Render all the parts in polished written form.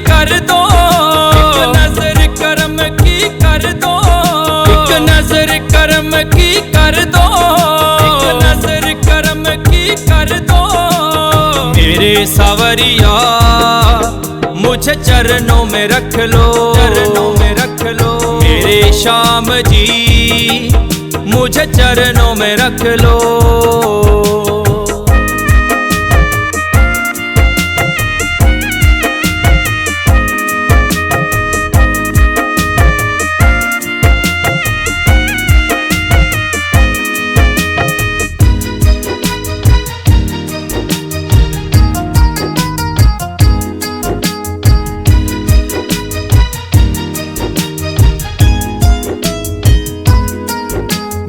कर दो, एक नजर करम की कर दो, एक नजर करम की कर दो, एक नजर करम की कर दो। मेरे सावरिया मुझे चरणों में रख लो, चरणों में रख लो। मेरे श्याम जी मुझे चरणों में रख लो।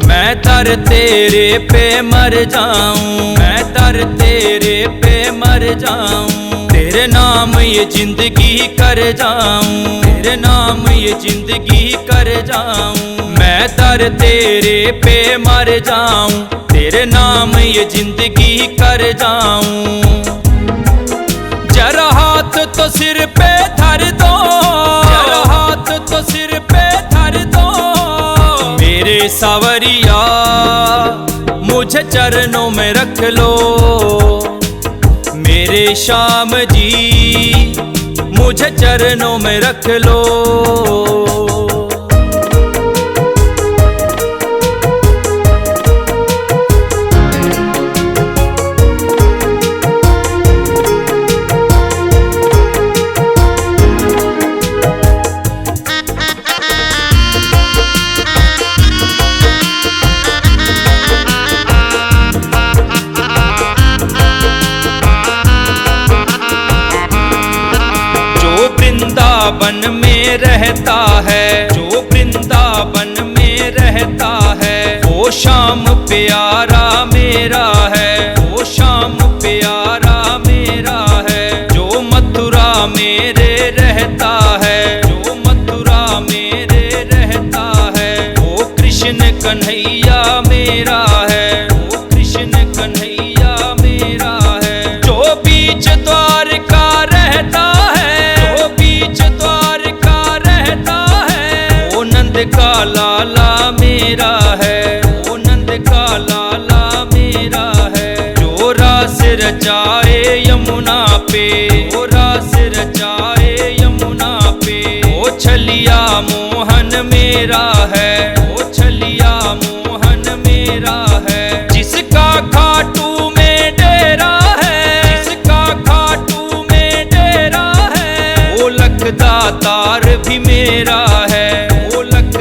मैं तर तेरे पे मर जाऊं, मैं तर तेरे पे मर जाऊं। तेरे नाम ये जिंदगी कर जाऊं, तेरे नाम ये जिंदगी कर जाऊं। मैं तर तेरे पे मर जाऊं, तेरे नाम ये जिंदगी कर जाऊं। जरा हाथ तो सिर पे धर दो, जरा हाथ तो सिर पे धर दो। मेरे सावरिया मुझे चरणों में रख लो। मेरे श्याम जी मुझे चरणों में रख लो। वृंदावन में रहता है, जो वृंदावन में रहता है, वो श्याम प्यारा मेरा है, वो श्याम प्यारा मेरा है। जो मथुरा मेरे रहता है, जो मथुरा मेरे रहता है, वो कृष्ण कन्हैया मेरा है, वो कृष्ण कन्हैया मेरा है। जो बीच द्वारका रहता है, का लाला मेरा है, वो नंद का लाला मेरा है। जो रास रचाए यमुना पे, वो रास रचाए यमुना पे, वो छलिया मोहन मेरा है, वो छलिया मोहन मेरा है। जिसका खाटू में डेरा है, जिसका खाटू में डेरा है, वो लखदातार भी मेरा है,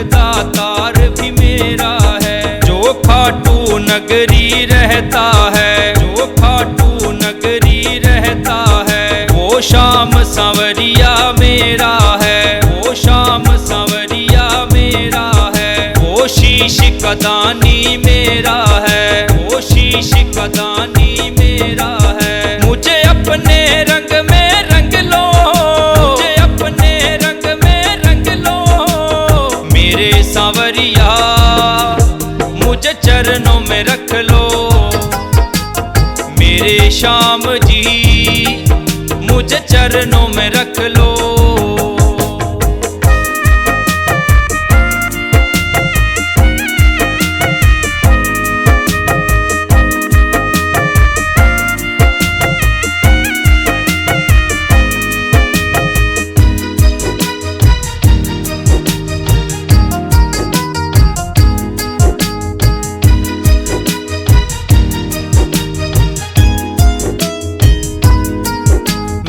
दातार भी मेरा है। जो खाटू नगरी रहता है, जो खाटू नगरी रहता है, वो श्याम सांवरिया मेरा है, वो श्याम सांवरिया मेरा है। वो शीश कदानी मेरा है, वो शीश कदानी मेरा है। मुझे अपने रंग में रंग लो, मुझे अपने रंग में रंग लो। मेरे सांवरिया मुझे चरणों में रख लो। मेरे श्याम जी मुझे चरणों में रख लो।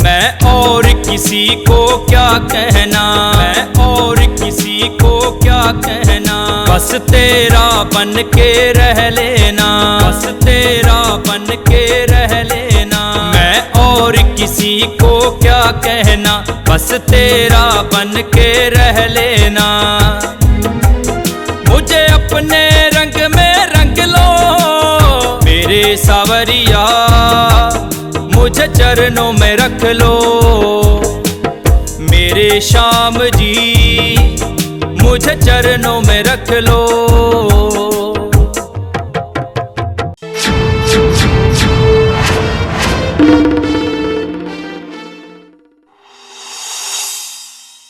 मैं और किसी को क्या कहना, मैं और किसी को क्या कहना। बस तेरा बन के रह लेना, बस तेरा बन के रह लेना। मैं और किसी को क्या कहना, बस तेरा बन के रह लेना। मुझे अपने रंग में रंग लो। मेरे सावरिया मुझे चरणों में रख लो। मेरे श्याम जी मुझे चरणों में रख लो।